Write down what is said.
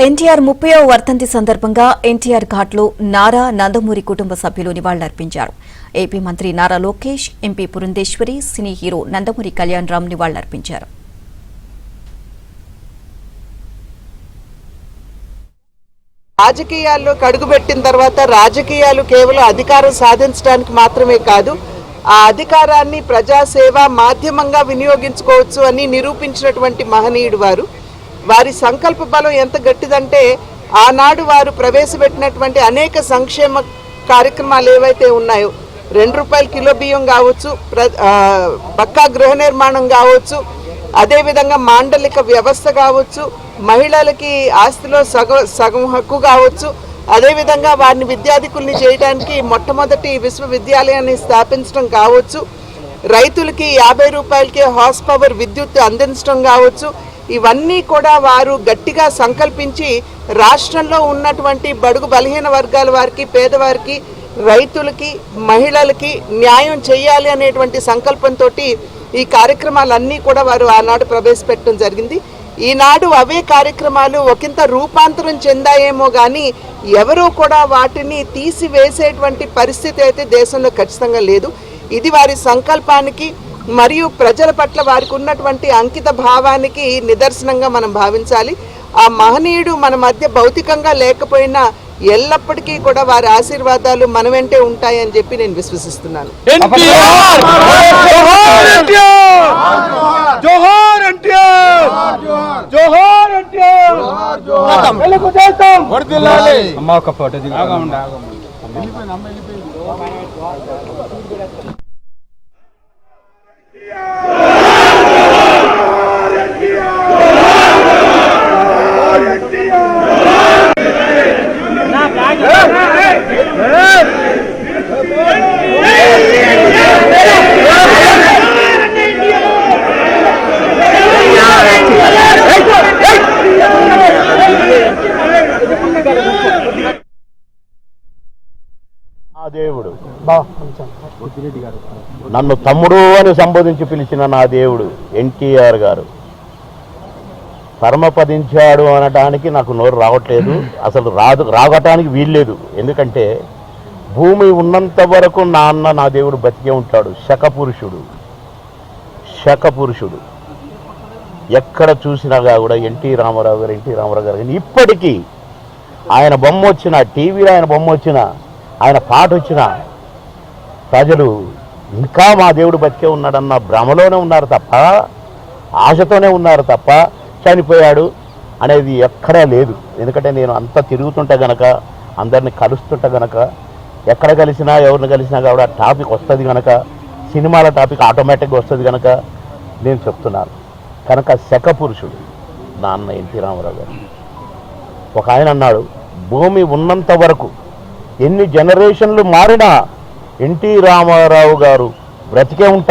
ఎన్టీఆర్ 30వ వర్ధంతి సందర్భంగా ఎన్టీఆర్ ఘాట్లో నారా నందమూరి కుటుంబ సభ్యులు నివాళులర్పించారు. ఏపీ మంత్రి Nara Lokesh, MP Purandeswari, cine hero Nandamuri Kalyan Ram నివాళులర్పించారు. రాజకీయాల్లో కడుగుపెట్టిన తర్వాత రాజకీయాలు కేవలం అధికారం సాధించడానికి మాత్రమే కాదు, ఆ అధికారాన్ని ప్రజాసేవ మాధ్యమంగా వినియోగించుకోవచ్చు అని నిరూపించినటువంటి మహనీయుడు వారు. వారి సంకల్ప బలం ఎంత గట్టిదంటే ఆనాడు వారు ప్రవేశపెట్టినటువంటి అనేక సంక్షేమ కార్యక్రమాలు ఏవైతే ఉన్నాయో, ₹2 కిలో బియ్యం కావచ్చు, పక్కా గృహ నిర్మాణం కావచ్చు, అదేవిధంగా మాండలిక వ్యవస్థ కావచ్చు, మహిళలకి ఆస్తిలో సగం హక్కు కావచ్చు, అదేవిధంగా వారిని విద్యాధికుల్ని చేయడానికి మొట్టమొదటి విశ్వవిద్యాలయాన్ని స్థాపించడం కావచ్చు, రైతులకి ₹50కే హార్స్ పవర్ విద్యుత్ అందించడం కావచ్చు, ఇవన్నీ కూడా వారు గట్టిగా సంకల్పించి రాష్ట్రంలో ఉన్నటువంటి బడుగు బలహీన వర్గాల వారికి, పేదవారికి, రైతులకి, మహిళలకి న్యాయం చేయాలి అనేటువంటి సంకల్పంతో ఈ కార్యక్రమాలన్నీ కూడా వారు ఆనాడు ప్రవేశపెట్టడం జరిగింది. ఈనాడు అవే కార్యక్రమాలు ఒకంత రూపాంతరం చెందాయేమో కానీ ఎవరూ కూడా వాటిని తీసివేసేటువంటి పరిస్థితి అయితే దేశంలో ఖచ్చితంగా లేదు. ఇది వారి సంకల్పానికి మరియు ప్రజల పట్ల వారికి ఉన్నటువంటి అంకిత భావానికి నిదర్శనంగా మనం భావించాలి. ఆ మహనీయుడు మన మధ్య భౌతికంగా లేకపోయినా ఎల్లప్పటికీ కూడా వారి ఆశీర్వాదాలు మన వెంటే ఉంటాయని చెప్పి నేను విశ్వసిస్తున్నాను. దేవుడు నన్ను తమ్ముడు అని సంబోధించి పిలిచిన నా దేవుడు ఎన్టీఆర్ గారు పరమపదించాడు అనటానికి నాకు నోరు రావట్లేదు, అసలు రావటానికి వీల్లేదు. ఎందుకంటే భూమి ఉన్నంత వరకు నా దేవుడు బతికే ఉంటాడు. శకపురుషుడు ఎక్కడ చూసినా కూడా ఎన్టీ రామారావు గారు ఇప్పటికీ ఆయన బొమ్మ వచ్చిన, టీవీలో ఆయన బొమ్మ వచ్చిన, ఆయన పాట వచ్చిన ప్రజలు ఇంకా మా దేవుడు బతికే ఉన్నాడన్న భ్రమలోనే ఉన్నారు తప్ప, ఆశతోనే ఉన్నారు తప్ప చనిపోయాడు అనేది ఎక్కడా లేదు. ఎందుకంటే నేను అంతా తిరుగుతుంటే గనక, అందరిని కలుస్తుంటే గనక, ఎక్కడ కలిసినా ఎవరిని కలిసినా కూడా టాపిక్ వస్తుంది కనుక, సినిమాల టాపిక్ ఆటోమేటిక్గా వస్తుంది కనుక నేను చెప్తున్నాను. కనుక శకపురుషుడు నాన్న ఎన్టీ రామారావు గారు. ఒక ఆయన అన్నాడు, భూమి ఉన్నంత వరకు ఎన్ని జనరేషన్లు మారినా ఎన్టీ రామారావు గారు బ్రతికే ఉంటారు.